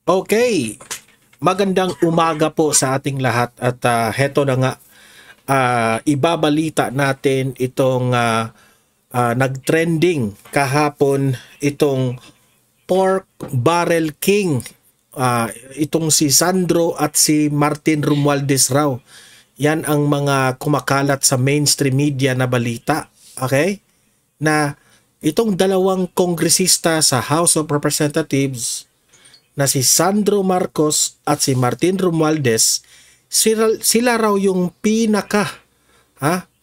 Okay, magandang umaga po sa ating lahat at heto na nga, ibabalita natin itong nag-trending kahapon, itong Pork Barrel King, itong si Sandro at si Martin Romualdez raw. Yan ang mga kumakalat sa mainstream media na balita, okay? Na itong dalawang kongresista sa House of Representatives na si Sandro Marcos at si Martin Romualdez, sila raw yung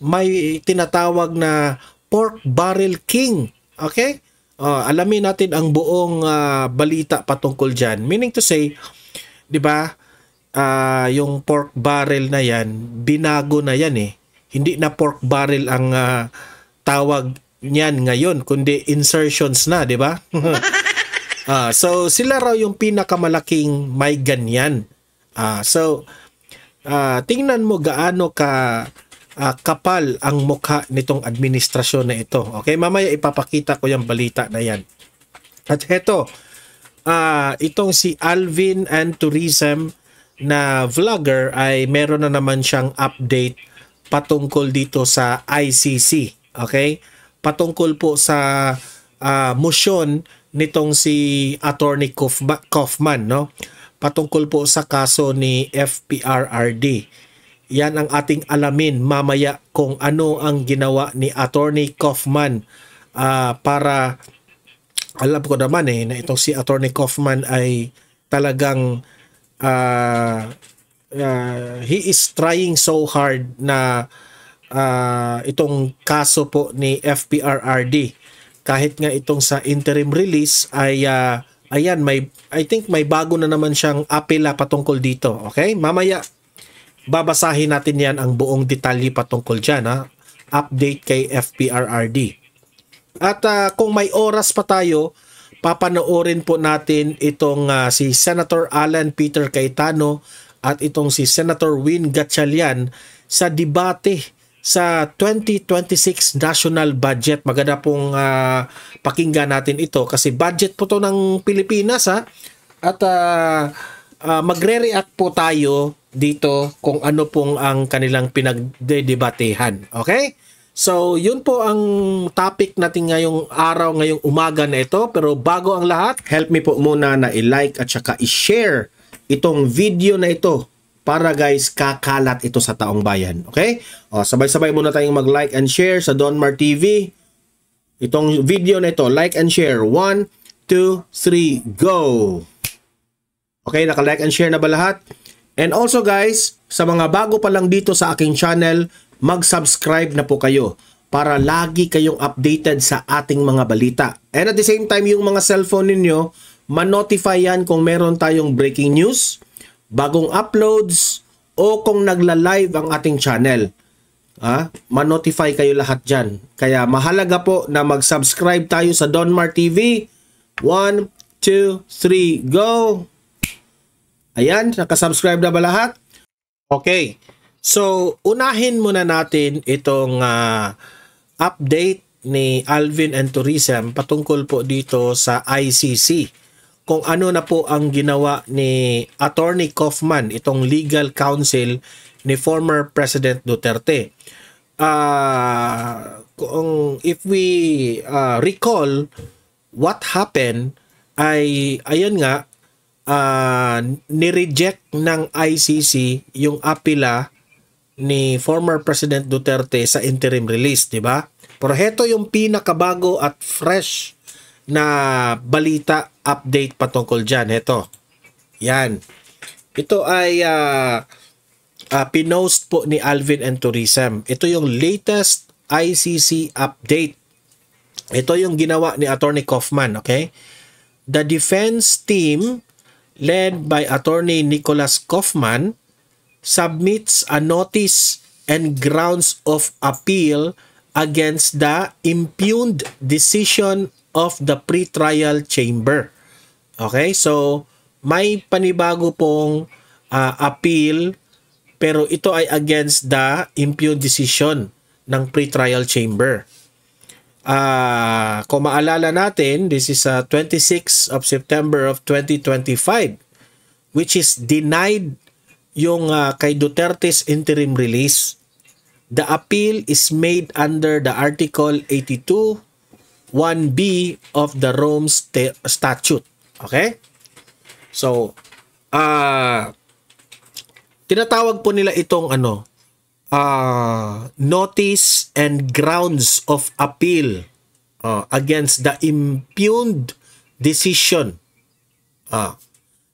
may tinatawag na Pork Barrel King. Okay? Alamin natin ang buong balita patungkol dyan. Meaning to say, di ba, yung pork barrel na yan, binago na yan eh. Hindi na pork barrel ang tawag niyan ngayon, kundi insertions na, di ba? So sila raw yung pinakamalaking may ganyan. Tingnan mo gaano ka kapal ang mukha nitong administrasyon na ito. Okay, mamaya ipapakita ko yung balita na yan. At heto, itong si Alvin and Tourism na vlogger ay meron na naman siyang update patungkol dito sa ICC. Okay? Patungkol po sa motion nitong si Attorney Kaufman, no? Patungkol po sa kaso ni FPRRD. Yan ang ating alamin mamaya kung ano ang ginawa ni Attorney Kaufman para alam ko naman na itong si Attorney Kaufman ay talagang he is trying so hard na itong kaso po ni FPRRD. Kahit nga itong sa interim release ay ayan, I think may bago na naman siyang apela patungkol dito. Okay? Mamaya babasahin natin yan ang buong detalye patungkol dyan. Update kay FPRRD. At kung may oras pa tayo, papanoorin po natin itong si Senator Alan Peter Cayetano at itong si Senator Win Gatchalian sa debate sa 2026 national budget. Maganda pong pakinggan natin ito kasi budget po to ng Pilipinas at magre-react po tayo dito kung ano pong ang kanilang pinagdedebatehan. Okay? So, yun po ang topic natin ngayong araw, ngayong umaga na ito. Pero bago ang lahat, help me po muna na i-like at saka i-share itong video na ito para guys, kakalat ito sa taong bayan. Okay? Sabay-sabay muna tayong mag-like and share sa Donmar TV. Itong video na ito, like and share. 1, 2, 3, go! Okay, naka-like and share na ba lahat? And also guys, sa mga bago pa lang dito sa aking channel, mag-subscribe na po kayo para lagi kayong updated sa ating mga balita. And at the same time, yung mga cellphone ninyo, ma-notify yan kung meron tayong breaking news, bagong uploads, o kung nagla-live ang ating channel. Ma-notify kayo lahat dyan. Kaya mahalaga po na mag-subscribe tayo sa Donmar TV. 1, 2, 3, go! Ayan, nakasubscribe na ba lahat? Okay. So, unahin muna natin itong update ni Alvin and Tourism patungkol po dito sa ICC. Kung ano na po ang ginawa ni Attorney Kaufman, itong legal counsel ni former President Duterte. If we recall what happened ay ayan nga, ni-reject ng ICC yung apela ni former President Duterte sa interim release, di ba? Pero heto yung pinakabago at fresh na balita update patungkol dyan. Heto. Yan. Ito ay pinost po ni Alvin and Tourism. Ito yung latest ICC update. Ito yung ginawa ni Attorney Kaufman, okay? The defense team led by Attorney Nicholas Kaufman submits a notice and grounds of appeal against the impugned decision of the pretrial chamber. Okay, so may panibago pong appeal, pero ito ay against the impugned decision ng pretrial chamber. Kung maalala natin, this is 26 of September of 2025. which is denied yung kay Duterte's interim release. The appeal is made under the Article 82 1B of the Rome Statute. Okay? So, tinatawag po nila itong notice and grounds of appeal against the impugned decision.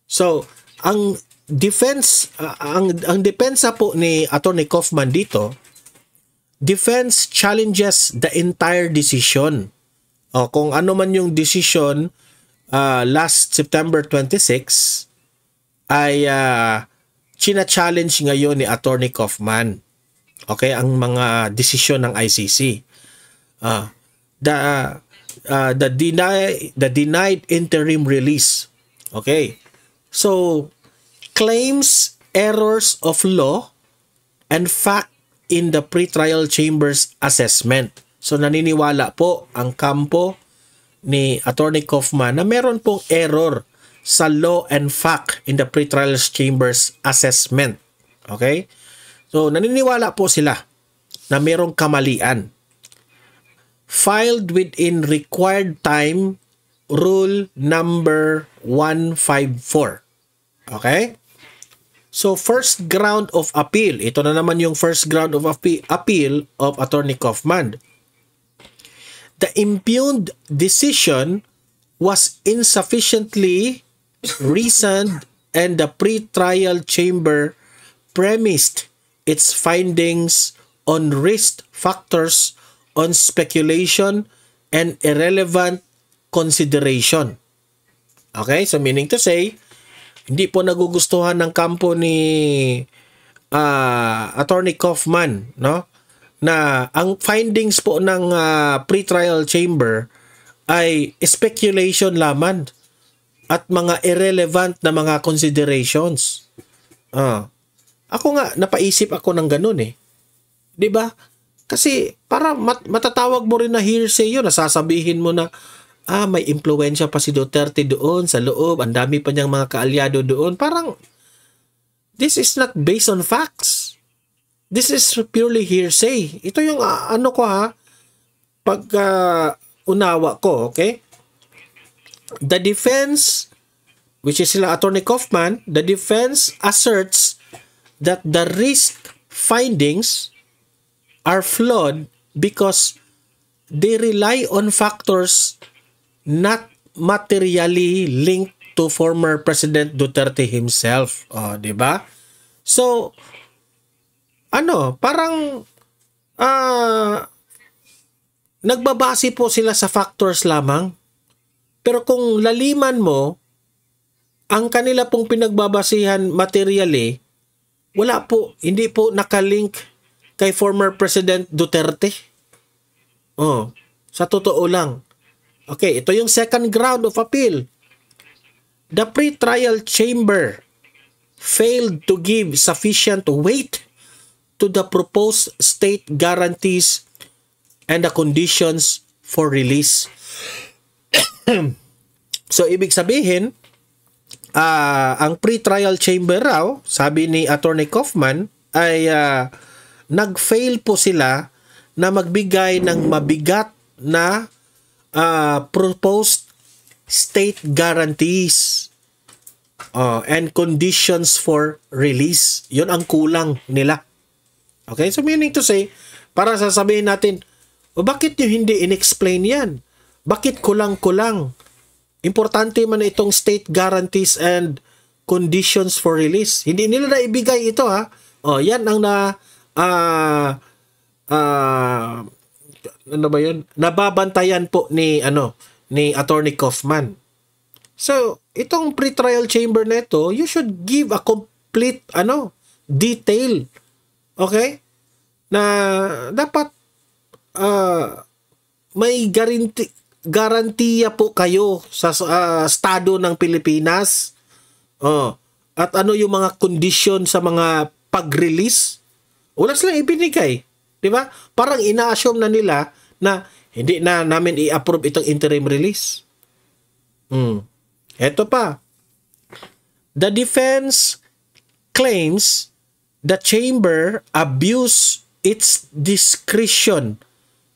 So, ang defense, ang depensa po ni Attorney Kaufman dito, defense challenges the entire decision. Kung ano man yung decision last September 26 ay china-challenge ngayon ni Attorney Kaufman. Okay, ang mga desisyon ng ICC. The denied interim release. Okay. So, claims errors of law and fact in the pretrial chamber's assessment. So, naniniwala po ang kampo ni Attorney Kaufman na meron pong error sa law and fact in the pretrial chamber's assessment. Okay? So, naniniwala po sila na merong kamalian. Filed within required time, rule number 154. Okay? So, first ground of appeal. Ito na naman yung first ground of appeal of Attorney Kaufman. The impugned decision was insufficiently reasoned and the pretrial chamber premised its findings on risk factors, on speculation, and irrelevant consideration. Okay? So, meaning to say, hindi po nagugustuhan ng kampo ni Attorney Kaufman, no? Na ang findings po ng pretrial chamber ay speculation lamang at mga irrelevant na mga considerations. Ako nga, napaisip ako ng ganun eh. 'Di ba? Kasi para matatawag mo rin na hearsay yun, nasasabihin mo na may impluwensya pa si Duterte doon sa loob, ang dami pa niyang mga kaalyado doon. Parang, this is not based on facts. This is purely hearsay. Ito yung pag unawa ko, okay? The defense, which is sila Attorney Kaufman, the defense asserts that the risk findings are flawed because they rely on factors not materially linked to former President Duterte himself. Di ba? So, parang nagbabase po sila sa factors lamang. Pero kung laliman mo, ang kanila pong pinagbabasihan materially, wala po, hindi po nakalink kay former President Duterte. Sa totoo lang. Okay, ito yung second ground of appeal. The pretrial chamber failed to give sufficient weight to the proposed state guarantees and the conditions for release. So, ibig sabihin, ang pretrial chamber raw, sabi ni Attorney Kaufman, ay nag-fail po sila na magbigay ng mabigat na proposed state guarantees and conditions for release. Yun ang kulang nila. Okay? So, meaning to say, para sasabihin natin, bakit nyo hindi in-explain yan? Bakit kulang-kulang? Importante man itong state guarantees and conditions for release. Hindi nila na ibigay ito, ha? Yan ang ano ba yun? Nababantayan po ni Attorney Kaufman. So, itong pretrial chamber na ito, you should give a complete detail. Okay? Na dapat may garantiya po kayo sa estado ng Pilipinas. At ano yung mga condition sa mga pag-release? Wala silang ibinigay. Di ba? Parang ina-assume na nila na hindi na namin i-approve itong interim release. Ito pa. the defense claims the chamber abused its discretion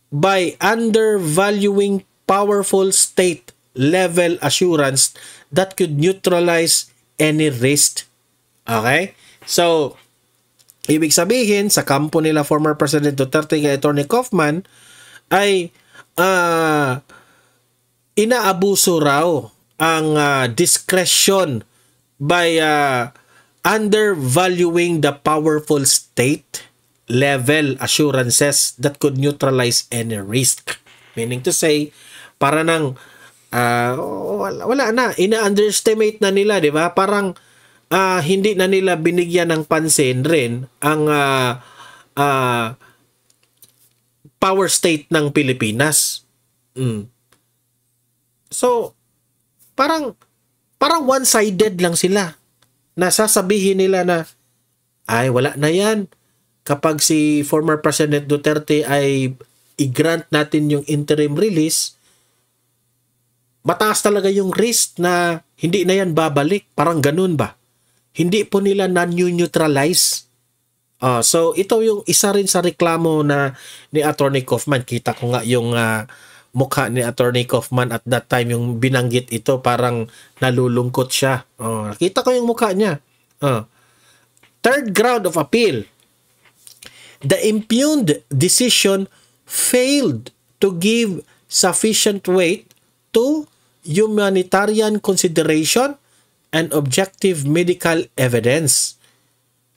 by undervaluing powerful state-level assurance that could neutralize any risk. Okay? So, ibig sabihin, sa kampo nila former President Duterte kay Attorney Kaufman, ay inaabuso raw ang discretion by undervaluing the powerful state level assurances that could neutralize any risk. Meaning to say, para nang wala na, ina-underestimate na nila, di ba? Parang hindi na nila binigyan ng pansin rin ang power state ng Pilipinas. So, parang one-sided lang sila. Nasasabihin nila na, ay, wala na yan. Kapag si former President Duterte ay i-grant natin yung interim release, mataas talaga yung risk na hindi na yan babalik. Parang ganun ba? Hindi po nila na-neutralize. So, ito yung isa rin sa reklamo na ni Attorney Kaufman. Kita ko nga yung mukha ni Attorney Kaufman at that time, yung binanggit ito, parang nalulungkot siya. Nakita ko yung mukha niya. Third ground of appeal. The impugned decision failed to give sufficient weight to humanitarian consideration and objective medical evidence,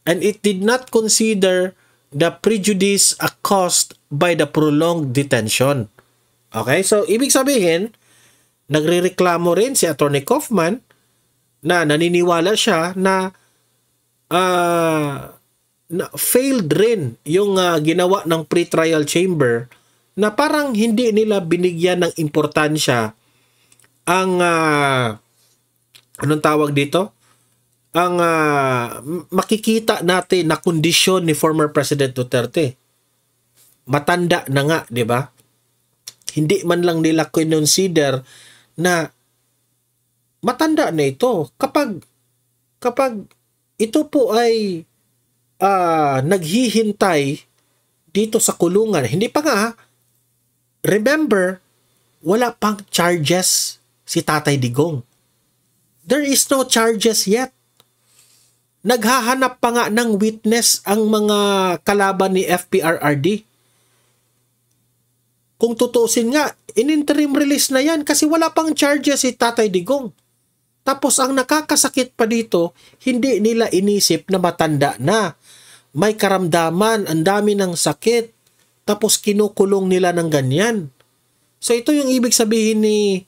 and it did not consider the prejudice caused by the prolonged detention. Okay, so ibig sabihin, nagrereklamo rin si Attorney Kaufman na naniniwala siya na failed rin yung ginawa ng pre-trial chamber, na parang hindi nila binigyan ng importansya ang anong tawag dito? Ang makikita natin na kondisyon ni former President Duterte. Matanda na nga, di ba? Hindi man lang nila consider na matanda na ito. Kapag ito po ay naghihintay dito sa kulungan. Hindi pa nga, remember, wala pang charges si Tatay Digong. There is no charges yet. Naghahanap pa nga ng witness ang mga kalaban ni FPRRD. Kung tutusin nga, in-interim release na yan kasi wala pang charges si Tatay Digong. Tapos ang nakakasakit pa dito, hindi nila inisip na matanda na. May karamdaman, ang dami ng sakit, tapos kinukulong nila ng ganyan. So ito yung ibig sabihin ni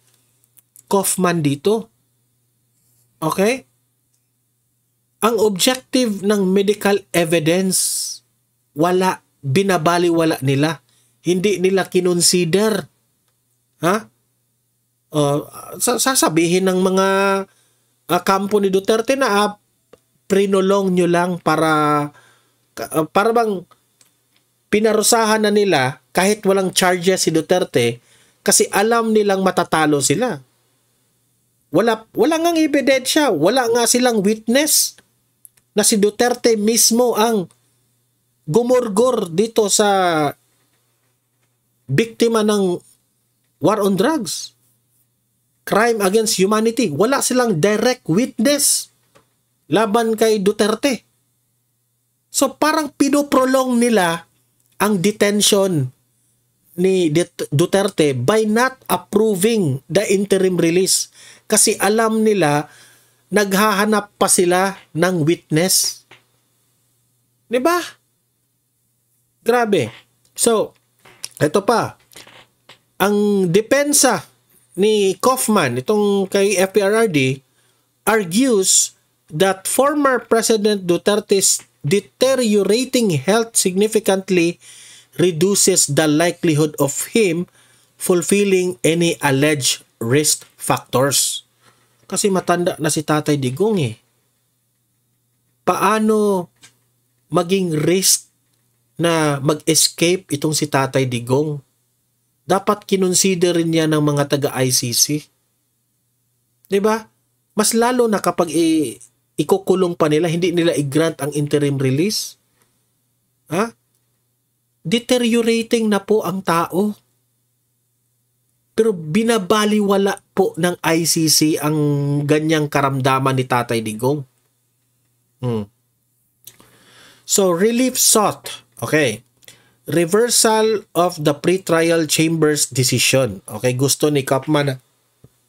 Kaufman dito. Okay? Ang objective ng medical evidence, wala, binabaliwala nila. Hindi nila kinonsider. Ha? Sasabihin ng mga kampo ni Duterte na prinolong nyo lang para bang pinarusahan na nila kahit walang charges si Duterte kasi alam nilang matatalo sila. Wala ngang ebidensya, wala nga silang witness na si Duterte mismo ang gumurgor dito sa biktima ng war on drugs, crime against humanity. Wala silang direct witness laban kay Duterte. So parang pinoprolong nila ang detention ni Duterte by not approving the interim release. Kasi alam nila, naghahanap pa sila ng witness. Diba? Grabe. So, ito pa. Ang depensa ni Kaufman, itong kay FPRRD, argues that former President Duterte's deteriorating health significantly reduces the likelihood of him fulfilling any alleged risk factors. Kasi matanda na si Tatay Digong eh. Paano maging risk na mag-escape itong si Tatay Digong? Dapat kinonsider rin niya ng mga taga-ICC. Diba? Mas lalo na kapag ikukulong pa nila, hindi nila i-grant ang interim release. Ha? Deteriorating na po ang tao. Pero binabaliwala po ng ICC ang ganyang karamdaman ni Tatay Digong. So, relief sought. Okay. Reversal of the pretrial chamber's decision. Okay, gusto ni Kaufman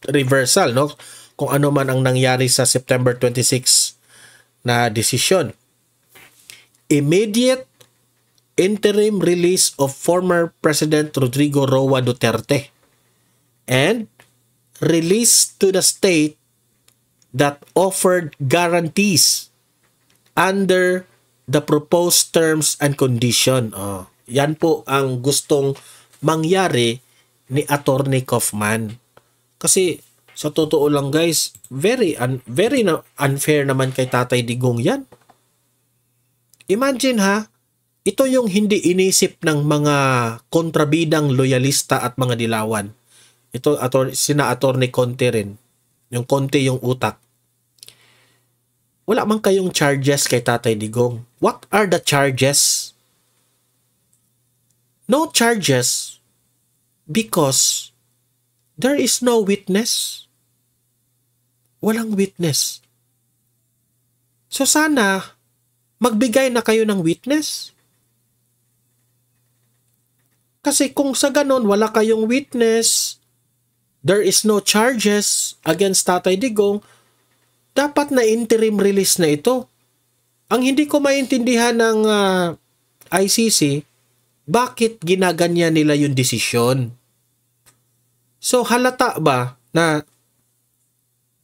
reversal, no? Kung ano man ang nangyari sa September 26 na desisyon. Immediate interim release of former President Rodrigo Roa Duterte and release to the state that offered guarantees under the proposed terms and condition. Yan po ang gustong mangyari ni Attorney Kaufman. Kasi sa totoo lang guys, very unfair naman kay Tatay Digong yan. Imagine ha, ito yung hindi inisip ng mga kontrabidang loyalista at mga dilawan. Ito sina Attorney Conte rin. Yung Conte yung utak. Wala man kayong charges kay Tatay Digong. What are the charges? No charges because there is no witness. Walang witness. So sana magbigay na kayo ng witness. Kasi kung sa ganon wala kayong witness, there is no charges against Tatay Digong, dapat na interim release na ito. Ang hindi ko maintindihan ng ICC, bakit ginaganyan nila yung desisyon? So halata ba na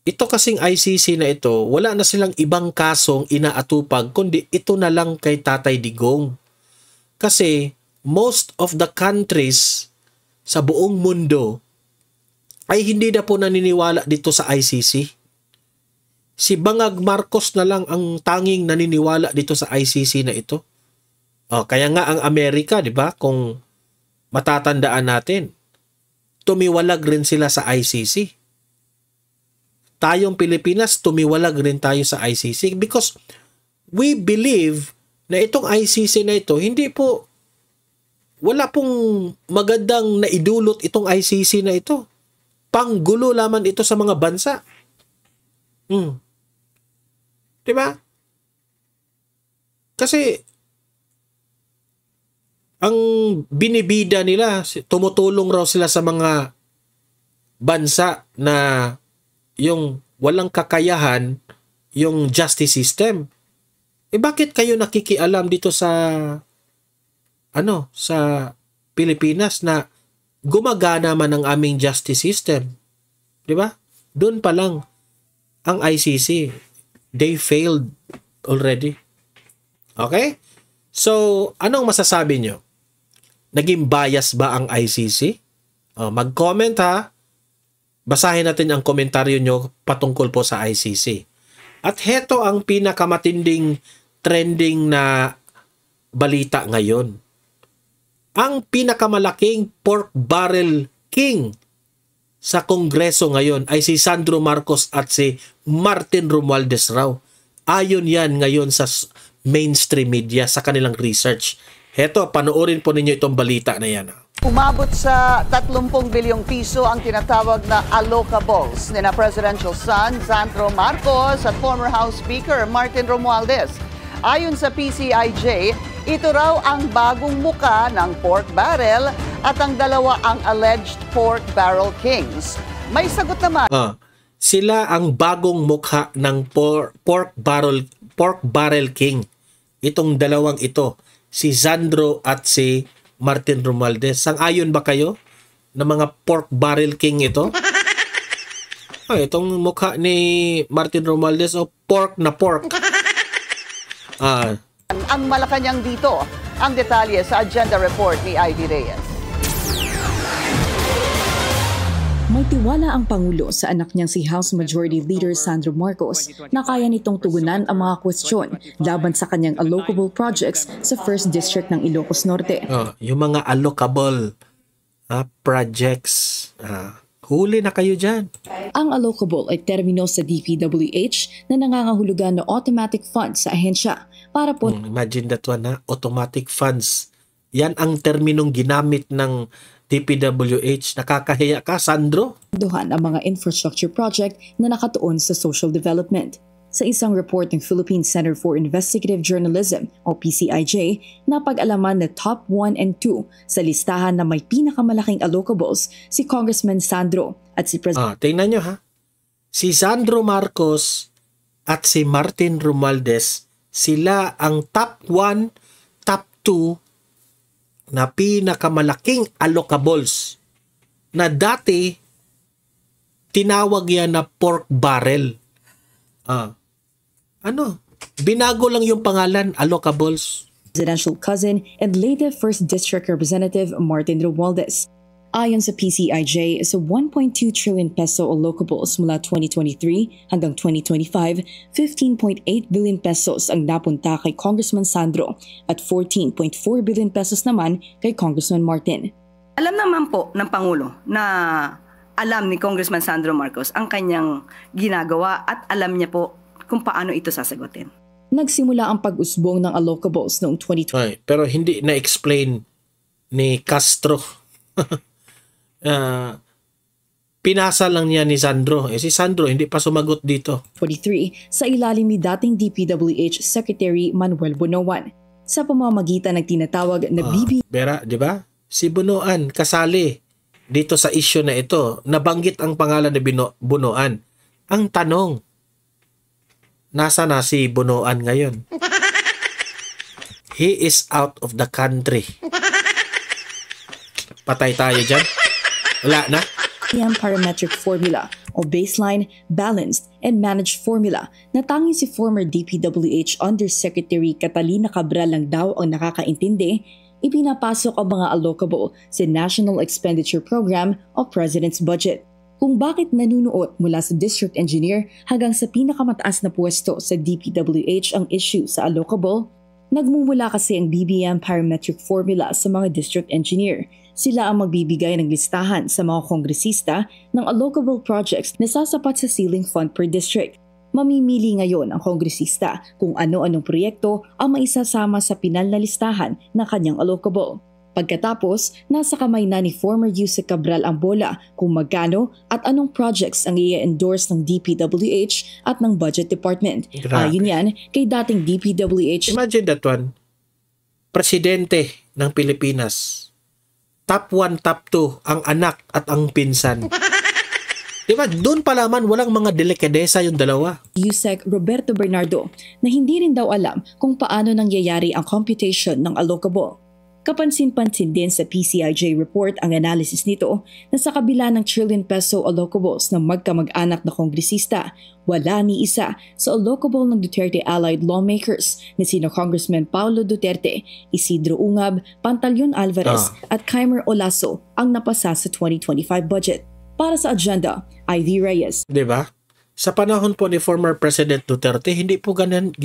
ito kasing ICC na ito, wala na silang ibang kasong inaatupag, kundi ito na lang kay Tatay Digong. Kasi most of the countries sa buong mundo ay hindi na po naniniwala dito sa ICC. Si Bangag Marcos na lang ang tanging naniniwala dito sa ICC na ito. Kaya nga ang Amerika, di ba, kung matatandaan natin, tumiwalag rin sila sa ICC. Tayong Pilipinas, tumiwalag rin tayo sa ICC because we believe na itong ICC na ito, wala pong magandang naidulot itong ICC na ito. Panggulo lamang ito sa mga bansa. Diba? Kasi ang binibida nila, tumutulong raw sila sa mga bansa na yung walang kakayahan yung justice system. Bakit kayo nakikialam dito sa Pilipinas na gumagana man ang aming justice system? 'Di ba? Doon pa lang ang ICC, they failed already. Okay? So, anong masasabi nyo? Naging bias ba ang ICC? Mag-comment ha. Basahin natin ang komentaryo nyo patungkol po sa ICC. At heto ang pinakamatinding trending na balita ngayon. Ang pinakamalaking pork barrel king sa Kongreso ngayon ay si Sandro Marcos at si Martin Romualdez raw. Ayon yan ngayon sa mainstream media sa kanilang research. Heto, panoorin po ninyo itong balita na yan. Umabot sa 30 bilyong piso ang tinatawag na allocables ni na presidential son Sandro Marcos at former House Speaker Martin Romualdez. Ayon sa PCIJ, ito raw ang bagong muka ng pork barrel at ang dalawa ang alleged pork barrel kings. May sagot naman. Sila ang bagong mukha ng pork barrel king. Itong dalawang ito, si Sandro at si Martin Romualdez. Sang-ayon ba kayo na mga pork barrel king ito? Itong mukha ni Martin Romualdez pork na pork. Ang Malacanang dito, ang detalye sa agenda report ni Ivy Reyes. May tiwala ang Pangulo sa anak niyang si House Majority Leader Sandro Marcos na kaya nitong tugunan ang mga kwestiyon laban sa kanyang allocable projects sa 1st District ng Ilocos Norte. Yung mga allocable projects. Huli na kayo dyan. Ang allocable ay termino sa DPWH na nangangahulugan ng automatic funds sa ahensya para po Imagine that one, ha? Automatic funds. Yan ang terminong ginamit ng DPWH. Nakakahiya ka, Sandro? pondohan ang mga infrastructure project na nakatuon sa social development. Sa isang report ng Philippine Center for Investigative Journalism o PCIJ, napag-alaman na top 1 and 2 sa listahan na may pinakamalaking allocables si Congressman Sandro at si President Tingnan nyo, ha? Si Sandro Marcos at si Martin Romualdez, sila ang top 1, top 2 na pinakamalaking allocables na dati tinawag yan na pork barrel. Binago lang yung pangalan, allocables. presidential cousin and late 1st District Representative Martin Romualdez. Ayon sa PCIJ, sa 1.2 trillion peso allocables mula 2023 hanggang 2025, 15.8 billion pesos ang napunta kay Congressman Sandro at 14.4 billion pesos naman kay Congressman Martin. Alam naman po ng Pangulo na alam ni Congressman Sandro Marcos ang kanyang ginagawa at alam niya po kung paano ito sasagutin. Nagsimula ang pag-usbong ng allocables noong 2020. Pero hindi na-explain ni Castro. Pinasa lang niya ni Sandro. Si Sandro hindi pa sumagot dito. 23 sa ilalim ni dating DPWH Secretary Manuel Bunoan sa pamamagitan ng tinatawag na Bera, di ba? Si Bunoan kasali dito sa issue na ito. Nabanggit ang pangalan ni Bunoan. Ang tanong, nasa na si Bunoan ngayon? He is out of the country. Patay tayo dyan. Wala na. BBM parametric formula o baseline, balanced, and managed formula na tanging si former DPWH Undersecretary Catalina Cabral lang daw ang nakakaintindi, ipinapasok ang mga allocable sa National Expenditure Program o President's Budget. Kung bakit nanunuot mula sa District Engineer hanggang sa pinakamataas na pwesto sa DPWH ang issue sa allocable, nagmumula kasi ang BBM parametric formula sa mga District Engineer. Sila ang magbibigay ng listahan sa mga kongresista ng allocable projects na sasapat sa ceiling fund per district. Mamimili ngayon ang kongresista kung ano-anong proyekto ang maisasama sa pinal na listahan ng kanyang allocable. Pagkatapos, nasa kamay na ni former Yusek Cabral ang bola kung magkano at anong projects ang i-endorse ng DPWH at ng Budget Department. Ayon yan kay dating DPWH. Imagine that one. Presidente ng Pilipinas. Top 1, top 2, ang anak at ang pinsan. Diba? Doon pa laman walang mga delikadesa yung dalawa. Yusek Roberto Bernardo na hindi rin daw alam kung paano nangyayari ang computation ng allocable. Kapansin-pansin din sa PCIJ report ang analysis nito na sa kabila ng trillion peso allocables ng magkamag-anak na kongresista, wala ni isa sa allocable ng Duterte allied lawmakers na sina Congressman Paulo Duterte, Isidro Ungab, Pantaleon Alvarez at Kaimer Olaso ang napasa sa 2025 budget. Para sa agenda, Ivy Reyes. Diba? Sa panahon po ni former President Duterte, hindi po ganyan.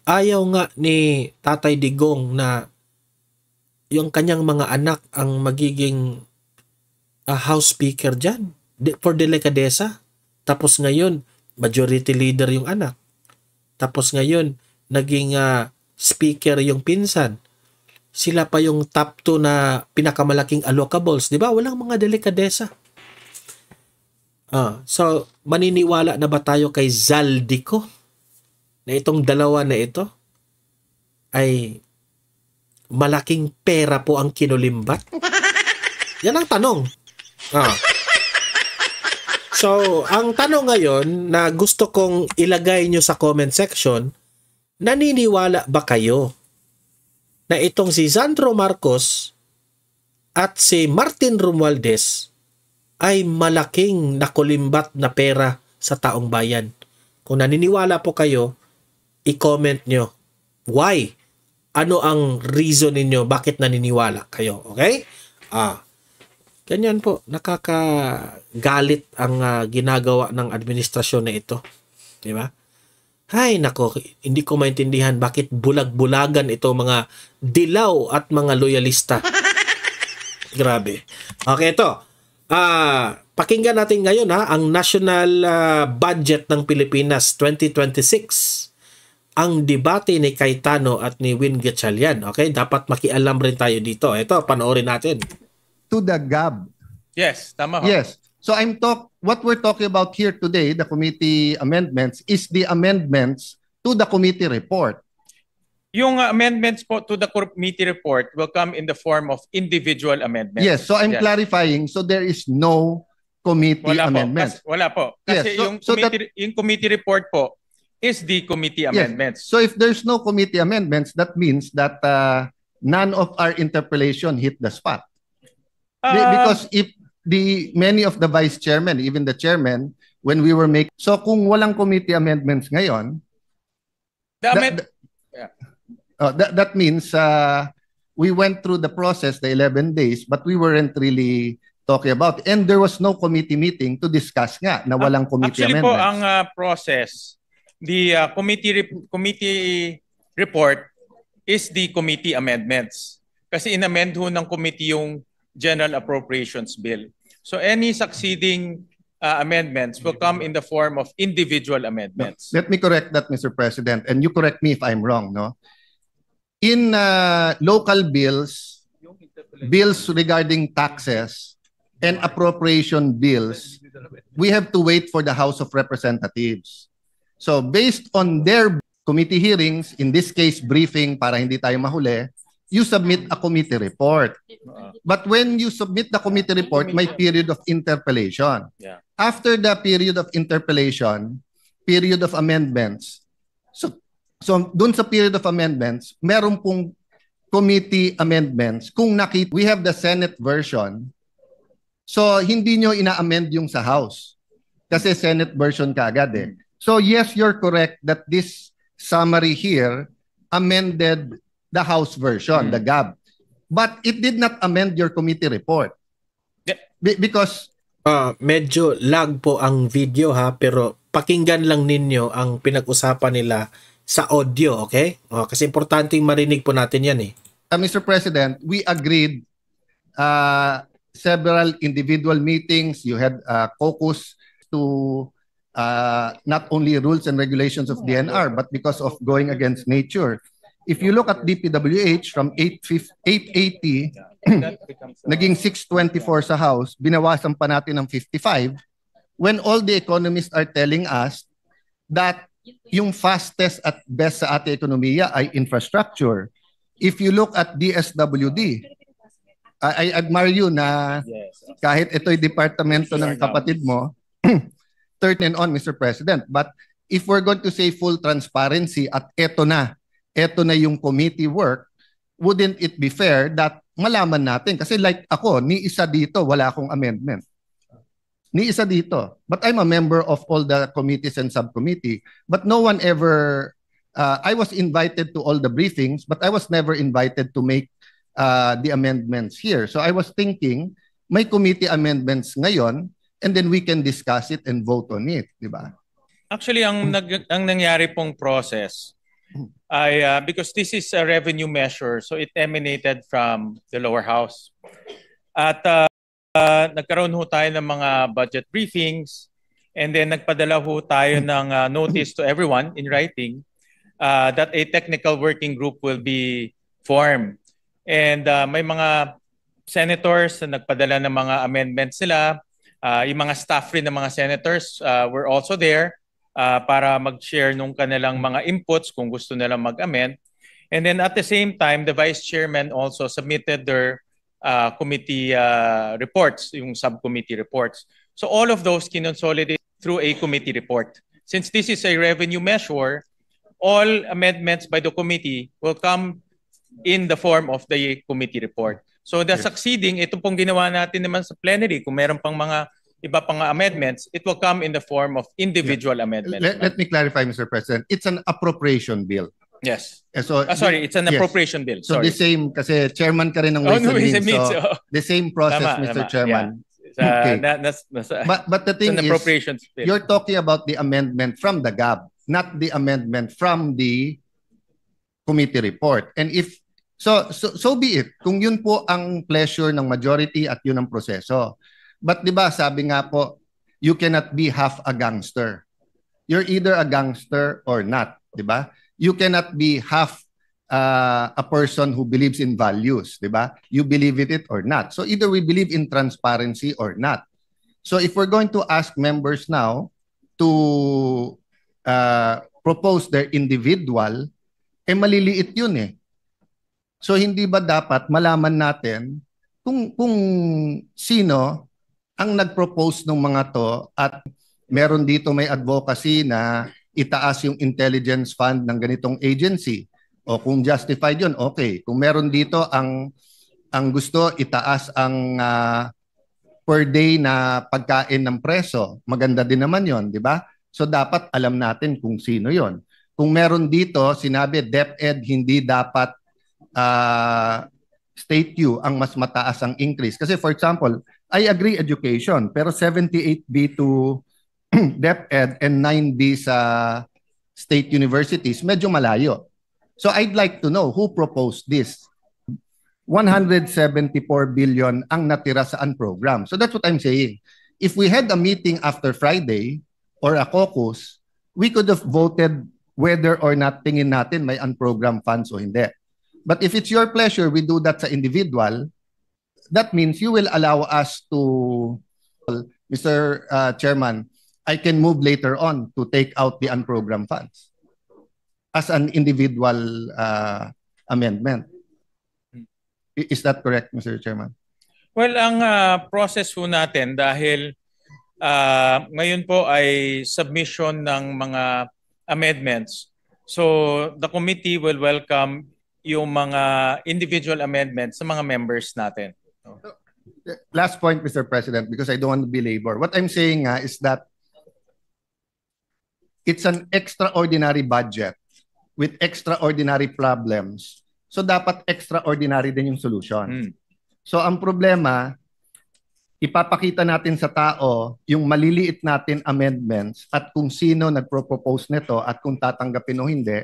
Ayaw nga ni Tatay Digong na yung kanyang mga anak ang magiging House Speaker dyan for delikadesa. Tapos ngayon, majority leader yung anak. Tapos ngayon, naging speaker yung pinsan. Sila pa yung top 2 na pinakamalaking allocables. Di ba? Walang mga delikadesa. So, maniniwala na ba tayo kay Zaldico? Na itong dalawa na ito ay malaking pera po ang kinulimbat? Yan ang tanong. So, ang tanong ngayon na gusto kong ilagay nyo sa comment section, naniniwala ba kayo na itong si Sandro Marcos at si Martin Romualdez ay malaking nakulimbat na pera sa taong bayan? Kung naniniwala po kayo, i-comment nyo. Why? Ano ang reason ninyo? Bakit naniniwala kayo? Okay? Ganyan po. Nakakagalit ang ginagawa ng administrasyon na ito. Diba? Hay, nako. Hindi ko maintindihan bakit bulag-bulagan ito mga dilaw at mga loyalista. Grabe. Okay, ito. Pakinggan natin ngayon ang National Budget ng Pilipinas 2026. Ang debate ni Cayetano at ni Win Gatchalian. Okay, dapat makialam rin tayo dito. Ito, panoorin natin. To the GAB. Yes, tama ho. Yes. So what we're talking about here today, the committee amendments, is the amendments to the committee report. Yung amendments po to the committee report will come in the form of individual amendments. Yes, so I'm Yes. clarifying, so there is no committee amendments. Wala po. Kasi Yes, yung committee report po is the committee amendments. So if there's no committee amendments, that means that none of our interpellation hit the spot. Because if many of the vice chairman, even the chairman, when we were making, so kung walang committee amendments ngayon, that means we went through the process, the 11 days, but we weren't really talking about it. And there was no committee meeting to discuss nga na walang committee actually amendments. Actually po, ang process, the committee report is the committee amendments. Kasi inamend ho ng committee yung General Appropriations Bill. So any succeeding amendments will come in the form of individual amendments. Let me correct that, Mr. President, and you correct me if I'm wrong. No, in local bills regarding taxes and appropriation bills, we have to wait for the House of Representatives. So based on their committee hearings, in this case briefing para hindi tayo mahuli, you submit a committee report. But when you submit the committee report, may period of interpellation. Yeah. After the period of interpellation, period of amendments. So dun sa period of amendments, meron pong committee amendments. Kung we have the Senate version, so hindi nyo ina-amend yung sa House. Kasi Senate version kaagad eh. So yes, you're correct that this summary here amended the House version, the GAB. But it did not amend your committee report. Because medyo lag po ang video pero pakinggan lang ninyo ang pinag-usapan nila sa audio, okay? Kasi importante marinig po natin yan eh. Mr. President, we agreed several individual meetings. You had caucus to not only rules and regulations of DNR, but because of going against nature. If you look at DPWH from 880, naging 624 sa House, binawasan pa natin ng 55, when all the economists are telling us that yung fastest at best sa ating ekonomiya ay infrastructure. If you look at DSWD, I admire you na kahit ito'y departamento ng kapatid mo, 13 on, Mr. President. But if we're going to say full transparency at eto na yung committee work, wouldn't it be fair that malaman natin? Kasi like ako, ni isa dito, wala akong amendment. Ni isa dito. But I'm a member of all the committees and subcommittee. But no one ever, I was invited to all the briefings, but I was never invited to make the amendments here. So I was thinking, may committee amendments ngayon, and then we can discuss it and vote on it, di ba? Actually, ang nangyari pong process ay because this is a revenue measure, so it emanated from the lower house. At nagkaroon ho tayo ng mga budget briefings, and then nagpadala ho tayo ng notice to everyone in writing that a technical working group will be formed. And may mga senators na nagpadala ng mga amendments nila. Yung mga staff rin ng mga senators were also there para mag-share nung kanilang mga inputs kung gusto nilang mag-amend. And then at the same time, the vice chairman also submitted their committee reports, yung subcommittee reports. So all of those kinonsolidate through a committee report. Since this is a revenue measure, all amendments by the committee will come in the form of the committee report. So the succeeding, ito pong ginawa natin naman sa plenary, kung meron pang mga iba pang amendments, it will come in the form of individual amendments. Let me clarify, Mr. President. It's an appropriation bill. Yes. So, sorry, it's an appropriation bill. So sorry. the same, kasi chairman ka rin ng Ways and Means. So the same process, Tama, Mr. tama. Chairman. Yeah. Okay. But the thing an is, appropriations bill. you're talking about the amendment from the GAB, not the amendment from the committee report. And if so be it. Kung yun po ang pleasure ng majority at yun ang proseso. But 'di ba, sabi nga po, you cannot be half a gangster. You're either a gangster or not, 'di ba? You cannot be half a person who believes in values, 'di ba? You believe it or not. So either we believe in transparency or not. So if we're going to ask members now to propose their individual, maliliit 'yun eh. So hindi ba dapat malaman natin kung sino ang nag-propose ng mga to, at meron dito may advocacy na itaas yung intelligence fund ng ganitong agency, o kung justified yun, okay. Kung meron dito ang gusto itaas ang per day na pagkain ng preso, maganda din naman yon, di ba? So dapat alam natin kung sino yon. Kung meron dito sinabi DepEd hindi dapat state Q ang mas mataas ang increase, kasi for example, I agree education, pero 78B to DepEd and 9B sa state universities, medyo malayo. So I'd like to know who proposed this. 174 billion ang natira sa program. So that's what I'm saying. If we had a meeting after Friday or a caucus, we could have voted whether or not tingin natin may unprogrammed funds o hindi. But if it's your pleasure, we do that sa individual, that means you will allow us to, Mr. Chairman, I can move later on to take out the unprogrammed funds as an individual amendment. Is that correct, Mr. Chairman? Well, ang process po natin, dahil ngayon po ay submission ng mga amendments. So the committee will welcome yung mga individual amendments sa mga members natin. Last point, Mr. President, because I don't want to belabor. What I'm saying is that it's an extraordinary budget with extraordinary problems. So dapat extraordinary din yung solution. So ang problema, ipapakita natin sa tao yung maliliit natin amendments at kung sino nagpro-propose nito at kung tatanggapin o hindi.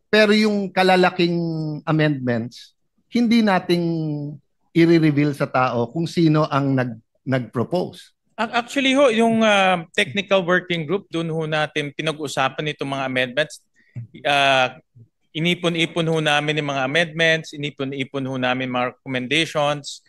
Pero yung kalalaking amendments, hindi nating i-reveal sa tao kung sino ang nag-propose. Actually ho, yung technical working group, doon ho natin pinag-usapan itong mga amendments. Inipon-ipon ho namin yung mga amendments, inipon-ipon ho namin mga recommendations.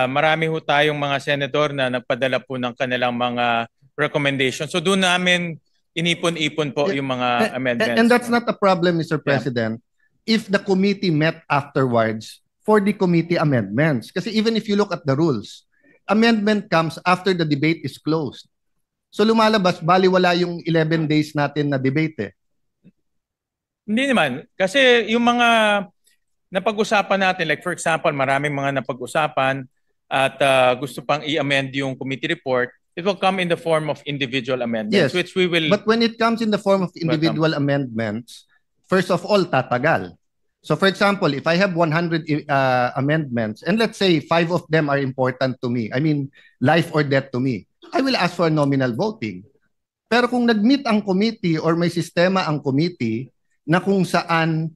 Marami ho tayong mga senador na nagpadala po ng kanilang mga recommendations. So doon namin inipon-ipon po yung mga amendments. And that's not a problem, Mr. President, if the committee met afterwards for the committee amendments. Kasi even if you look at the rules, amendment comes after the debate is closed. So lumalabas, baliwala yung 11 days natin na debate eh. Hindi naman. Kasi yung mga napag-usapan natin, like for example, maraming mga napag-usapan at gusto pang i-amend yung committee report, it will come in the form of individual amendments, Yes, which we will... but when it comes in the form of individual amendments, first of all, tatagal. So for example, if I have 100 amendments, and let's say 5 of them are important to me, I mean, life or death to me, I will ask for nominal voting. Pero kung nag-meet ang committee or may sistema ang committee na kung saan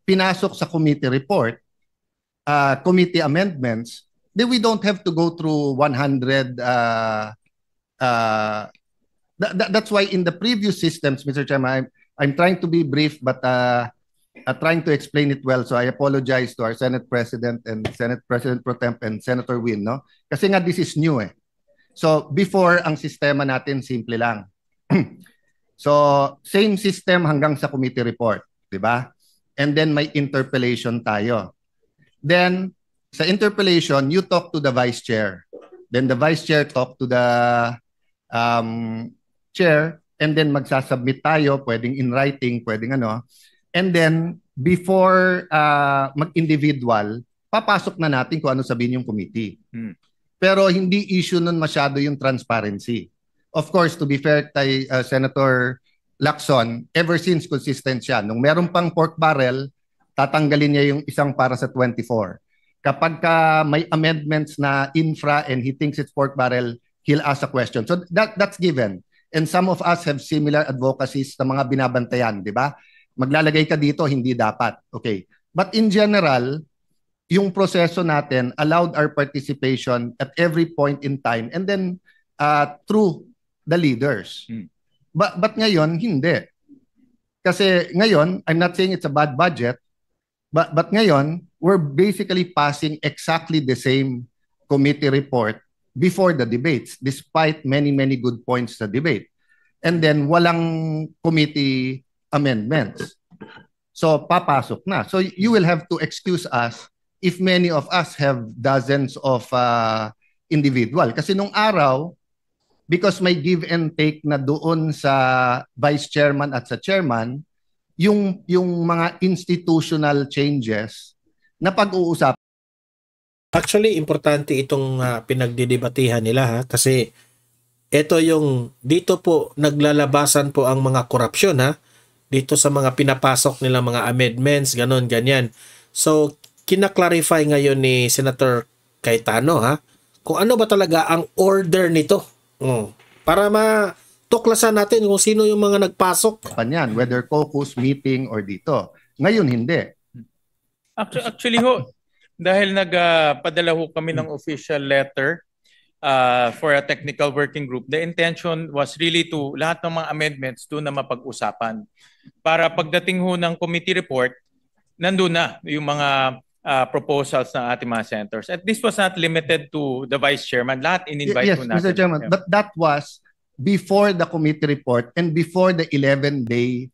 pinasok sa committee report, committee amendments, then we don't have to go through 100. That's why in the previous systems, Mr. Chairman, I'm trying to be brief, but trying to explain it well. So I apologize to our Senate President and Senate President Pro Temp and Senator Win, no? Kasi nga this is new eh. So before, ang sistema natin simple lang. So same system hanggang sa committee report, di ba? And then may interpellation tayo. Then sa interpellation, you talk to the vice chair. Then the vice chair talk to the chair, and then magsasubmit tayo, pwedeng in writing, pwedeng ano. And then, before mag-individual, papasok na natin kung ano sabihin yung committee. Pero hindi issue nun masyado yung transparency. Of course, to be fair kay Senator Lacson, ever since consistent siya. Nung meron pang pork barrel, tatanggalin niya yung isang para sa 24. Kapag may amendments na infra and he thinks it's pork barrel, he'll ask a question. So that's given. And some of us have similar advocacies sa mga binabantayan, di ba? Maglalagay ka dito, hindi dapat. Okay. But in general, yung proseso natin allowed our participation at every point in time and then through the leaders. But ngayon, hindi. Kasi ngayon, I'm not saying it's a bad budget, but ngayon, we're basically passing exactly the same committee report before the debates, despite many, many good points sa debate. And then, walang committee amendments. So, papasok na. So, you will have to excuse us if many of us have dozens of individual. Kasi nung araw, because may give and take na doon sa vice chairman at sa chairman, yung mga institutional changes na pag-uusap. Actually, importante itong pinagdidebatehan nila ha, kasi ito yung dito po naglalabasan po ang mga korupsyon ha, dito sa mga pinapasok nila mga amendments, ganon, ganyan. So, kinaklarify ngayon ni Senator Cayetano ha, kung ano ba talaga ang order nito. Para matuklasan natin kung sino yung mga nagpasok. Panyan, whether caucus, meeting, or dito. Ngayon, hindi. Actually ho, dahil nagpadala ho kami ng official letter for a technical working group, the intention was really to lahat ng mga amendments doon na mapag-usapan. Para pagdating ho ng committee report, nandun na yung mga proposals ng ating mga senators. And this was not limited to the vice chairman. Lahat in-invite Yes, ho natin. Mr. Chairman, but that was before the committee report and before the 11-day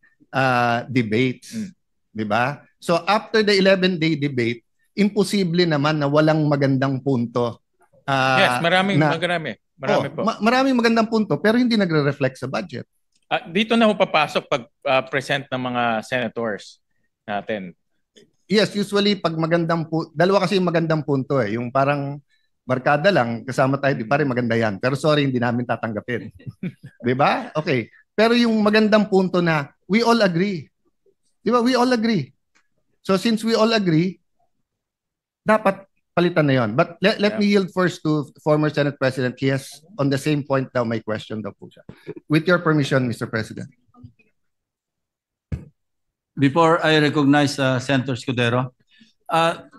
debates. Diba? So after the 11-day debate, imposible naman na walang magandang punto. Yes, marami po. Maraming magandang punto pero hindi nagre-reflect sa budget. Dito na ho papasok pag present ng mga senators natin. Yes, usually pag magandang dalawa kasi yung magandang punto eh. Yung parang barkada lang, kasama tayo, di pare maganda yan. Pero sorry, hindi namin tatanggapin. Di ba? Okay. Pero yung magandang punto na we all agree. Di ba? We all agree. So since we all agree, dapat palitan na yon. But let me yield first to former Senate President. He has on the same point daw may question daw po siya. With your permission, Mr. President. Before I recognize Senator Escudero,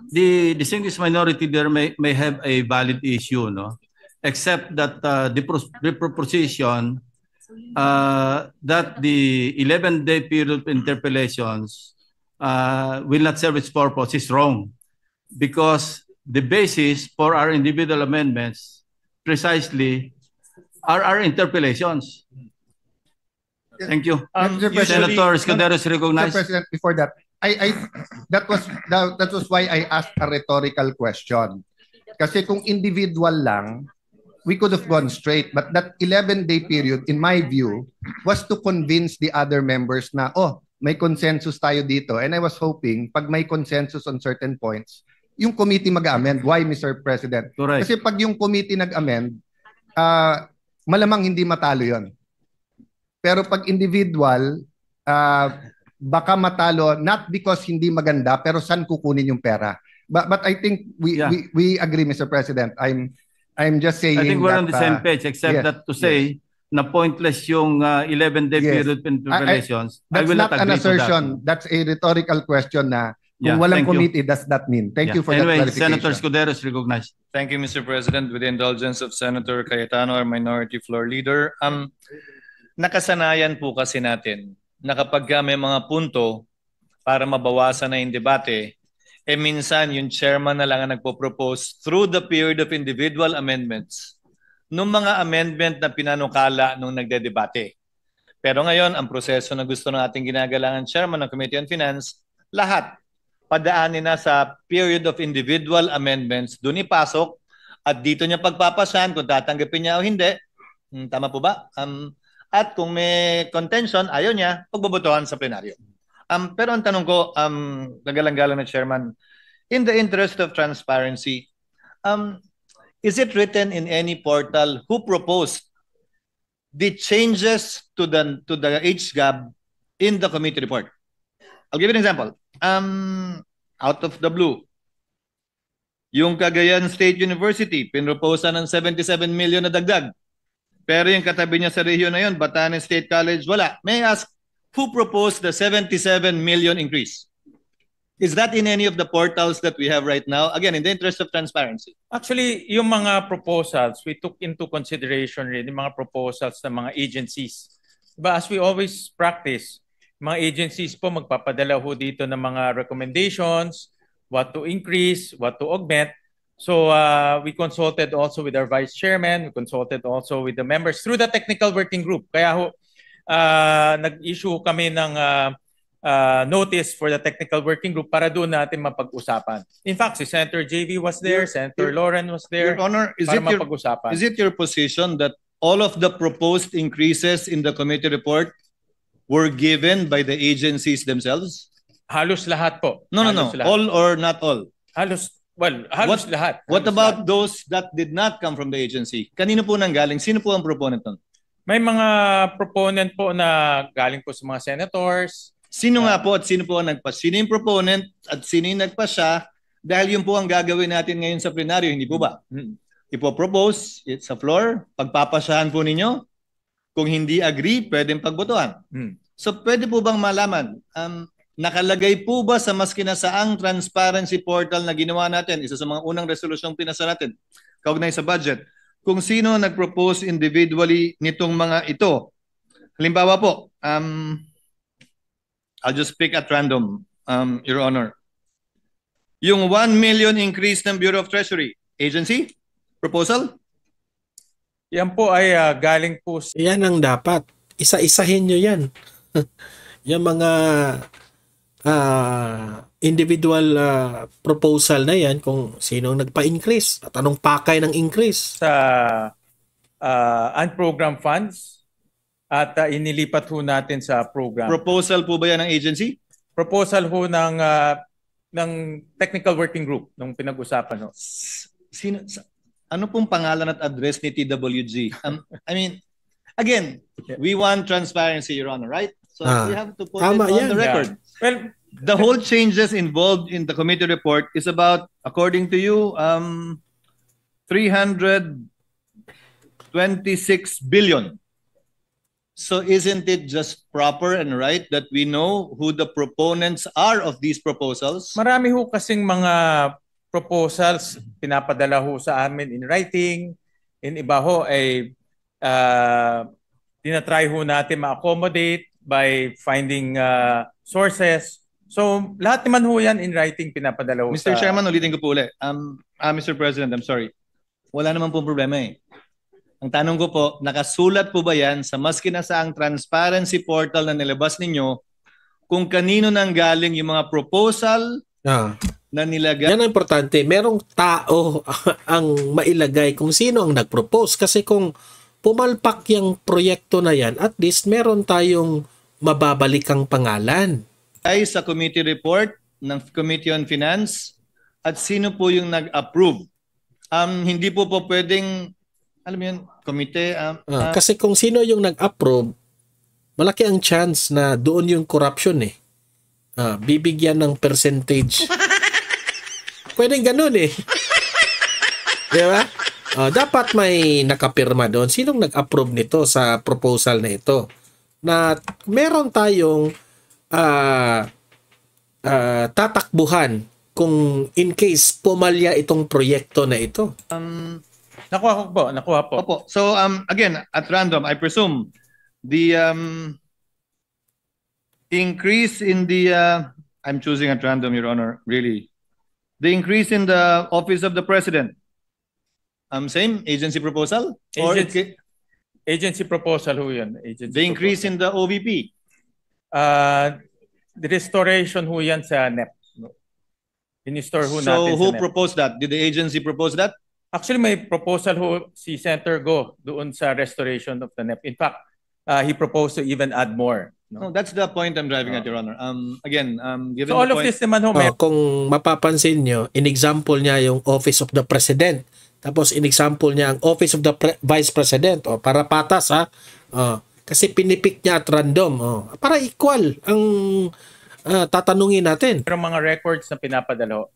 the distinguished minority there may have a valid issue, no? Except that the proposition that the 11-day period of interpellations will not serve its purpose is wrong, because the basis for our individual amendments precisely are our interpellations. Thank you. Senator Escudero is recognized. Mr. President, before that, that was why I asked a rhetorical question. Kasi kung individual lang, we could have gone straight. But that 11-day period, in my view, was to convince the other members na, oh, may consensus tayo dito. And I was hoping, pag may consensus on certain points, yung committee mag-amend. Why, Mr. President? Correct. Kasi pag yung committee nag-amend, malamang hindi matalo yon. Pero pag individual, baka matalo not because hindi maganda pero saan kukunin yung pera. But I think we agree, Mr. President. I'm just saying I think we're that, on the same page, except yes, that to say na pointless yung 11-day period in relations. I that's will not not an agree to assertion. that. That's a rhetorical question na kung walang thank you. committee, does that mean? Thank you for Anyway, that clarification. Senator Escudero is recognized. Thank you, Mr. President. With the indulgence of Senator Cayetano, our minority floor leader, nakasanayan po kasi natin na kapag may mga punto para mabawasan na yung debate, minsan yung chairman na lang ang nagpo-propose through the period of individual amendments nung mga amendment na pinanukala nung nagdedebate. Pero ngayon, ang proseso na gusto ng ating ginagalangan chairman ng Committee on Finance, lahat padaanin na sa period of individual amendments, doon ipasok at dito niya pagpapasan kung tatanggapin niya o hindi. Tama po ba? At kung may contention, ayaw niya, pagbobotohan sa plenaryo. Pero ang tanong ko, nagalang-galang na chairman, in the interest of transparency, is it written in any portal who proposed the changes to the age gap in the committee report? I'll give you an example. Out of the blue, yung Cagayan State University, pinroposa ng 77 million na dagdag. Pero yung katabi niya sa rehiyon na yun, Batanes State College, wala. May I ask, who proposed the 77 million increase? Is that in any of the portals that we have right now? Again, in the interest of transparency. Actually, yung mga proposals, we took into consideration rin yung mga proposals ng mga agencies. Diba, as we always practice, mga agencies po magpapadala ho dito ng mga recommendations, what to increase, what to augment. So we consulted also with our vice chairman, we consulted also with the members through the technical working group. Kaya ho, nag-issue kami ng notice for the technical working group para doon natin mapag-usapan. In fact, si Senator JV was there, Senator Lauren was there. Your Honor, mapag-usapan. Is it your position that all of the proposed increases in the committee report were given by the agencies themselves? Halos lahat po. No. Lahat. All or not all? Halos lahat. What about those that did not come from the agency? Kanino po nanggaling? Sino po ang proponent nun? May mga proponent po na galing po sa mga senators. Sino nga po at sino po ang nagpa? Sino yung proponent at sino yung nagpasya? Dahil yun po ang gagawin natin ngayon sa plenaryo, hindi po ba? Ipopropose, it's a floor, pagpapasyahan po ninyo. Kung hindi agree, pwedeng pagbotohan. So pwede po bang malaman, nakalagay po ba sa mas kinasaang transparency portal na ginawa natin, isa sa mga unang resolusyong pinasa natin, kaugnay sa budget, kung sino nag-propose individually nitong mga ito? Halimbawa po, I'll just pick at random, Your Honor. Yung 1 million increase ng Bureau of Treasury, agency? Proposal? Yan po ay galing po. Yan ang dapat. Isa-isahin nyo yan. Yung mga individual proposal na yan, kung sino nagpa-increase at anong pakay ng increase. Sa unprogrammed funds at inilipat ho natin sa program. Proposal po ba yan ng agency? Proposal ho ng technical working group nung pinag-usapan ho. Ano pong pangalan at address ni TWG? I mean, again, we want transparency, Your Honor, right? So we have to put it on the record. Yeah. Well, the whole changes involved in the committee report is about, according to you, 326 billion. So isn't it just proper and right that we know who the proponents are of these proposals? Marami ho kasing mga proposals pinapadala ho sa amin in writing. In iba ho ay tinatry ho natin ma-accommodate by finding sources. So lahat naman ho yan in writing pinapadala ho Mr. Chairman, ulitin ko po ulit. Mr. President, I'm sorry. Wala naman pong problema eh. Ang tanong ko po, nakasulat po ba yan sa mas kinasaang transparency portal na nilabas ninyo kung kanino nang galing yung mga proposal na nilagay? Yan ang importante. Merong tao ang mailagay kung sino ang nag-propose. Kasi kung pumalpak yung proyekto na yan, at least meron tayong mababalikang pangalan. Ay sa committee report ng Committee on Finance at sino po yung nag-approve? Hindi po pwedeng, alam mo yun, komite. Kasi kung sino yung nag-approve, malaki ang chance na doon yung corruption eh. Bibigyan ng percentage. Pwedeng ganun eh. Di ba? Dapat may nakapirma doon. Sinong nag-approve nito sa proposal na ito? Na meron tayong tatakbuhan kung in case pumalya itong proyekto na ito. Nakuha po. Opo. So again, at random, I presume the increase in the I'm choosing at random, Your Honor, really. The increase in the Office of the President. Same agency proposal? Agency proposal ho yun. The increase in the OVP? The restoration ho yan sa NEP. In-restore ho natin So who sa NEP. proposed that? Did the agency propose that? Actually, may proposal ho si Senator Go doon sa restoration of the NEP. In fact, he proposed to even add more. No, that's the point I'm driving at, Your Honor. Again, given So all the of point, this naman ho, Kung mapapansin nyo, in-example niya yung Office of the President. Tapos in-example niya ang Office of the Vice President. Para patas ha. Kasi pinipik niya at random. Para equal ang tatanungin natin. merong mga records na pinapadala ho.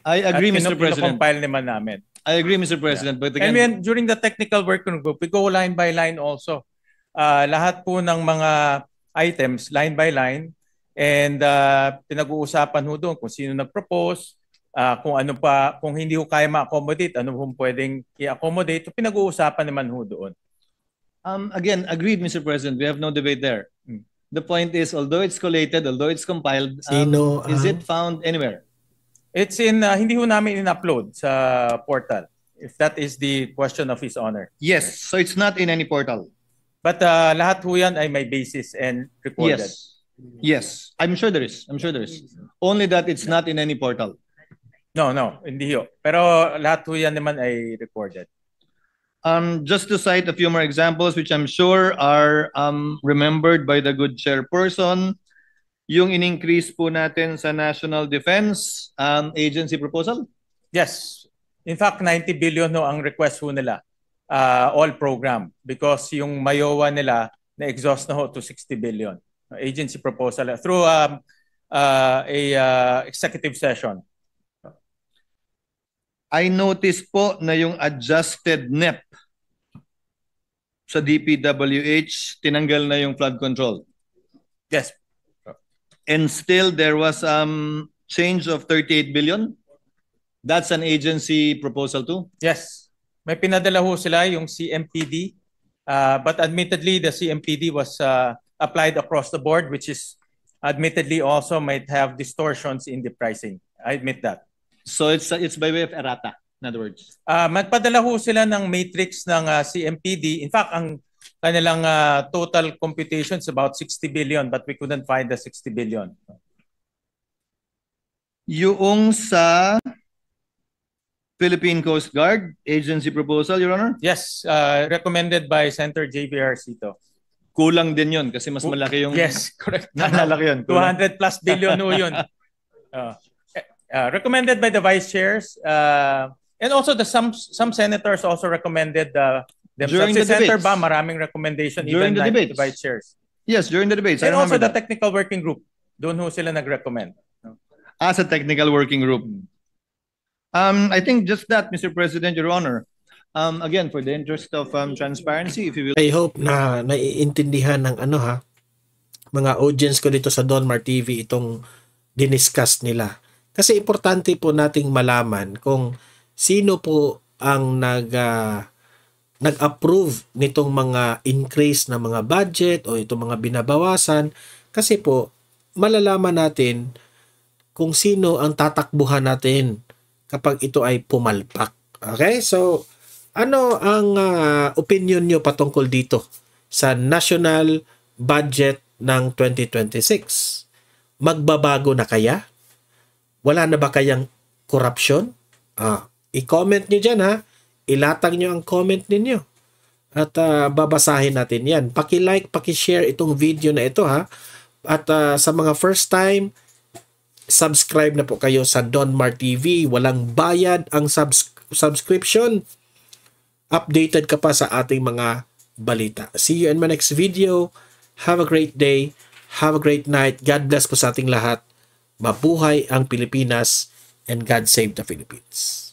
I agree, Mr. President. Compile naman namin. I agree, Mr. President. But And again, during the technical working group, we go line by line also. Lahat po ng mga items, line by line, And pinag-uusapan ho doon kung sino nag-propose, kung ano pa, kung hindi ho kaya ma-accommodate, ano ho pwedeng i-accommodate. Pinag-uusapan naman ho doon. Again, agreed, Mr. President. We have no debate there. The point is, although it's collated, although it's compiled, is it found anywhere? It's in, hindi ho namin in-upload sa portal, if that is the question of His Honor. Yes, so it's not in any portal. But lahat ho yan ay may basis and recorded. Yes, I'm sure there is. Only that it's not in any portal. No, hindi ho. Pero lahat ho yan naman ay recorded. Just to cite a few more examples, which I'm sure are remembered by the good chairperson, yung in-increase po natin sa National Defense Agency proposal? Yes. In fact, 90 billion no ang request ho nila, all program, because yung Mayowa nila na-exhaust na ho to 60 billion. Agency proposal through a executive session. I noticed po na yung adjusted NEP sa DPWH, tinanggal na yung flood control. Yes. And still there was change of 38 billion. That's an agency proposal too? Yes. May pinadala ho sila yung CMPD. But admittedly, the CMPD was applied across the board, which is admittedly also might have distortions in the pricing. I admit that. So it's by way of errata, in other words. Magpadala ho sila ng matrix ng CMPD. In fact, ang kanilang total computation is about 60 billion, but we couldn't find the 60 billion. Yung sa Philippine Coast Guard agency proposal, Your Honor? Yes, recommended by Senator JVR Cito. Kulang din yun kasi mas malaki yung... Yes, correct. Malaki yun. 200 plus billion ho yun. Recommended by the vice chairs, and also some senators also recommended themselves. During the Senator debates. Ba, maraming recommendation During even the like debates. the vice chairs. Yes, during the debates. And I also remember the technical working group. Doon ho sila nag-recommend. As a technical working group. I think just that, Mr. President, Your Honor. Again, for the interest of transparency, if you will... I hope na naiintindihan ng mga audience ko dito sa Donmar TV itong diniscuss nila. Kasi importante po nating malaman kung sino po ang nag-approve nitong mga increase na mga budget o itong mga binabawasan. Kasi po, malalaman natin kung sino ang tatakbuhan natin kapag ito ay pumalpak. Okay? So, ano ang opinion nyo patungkol dito sa national budget ng 2026? Magbabago na kaya? Wala na ba kayang corruption? I-comment nyo dyan ilatag nyo ang comment ninyo. At babasahin natin yan. Paki-like, paki-share itong video na ito At sa mga first time, subscribe na po kayo sa Donmar TV. Walang bayad ang subscription. Updated ka pa sa ating mga balita. See you in my next video. Have a great day. Have a great night. God bless po sa ating lahat. Mabuhay ang Pilipinas and God save the Philippines.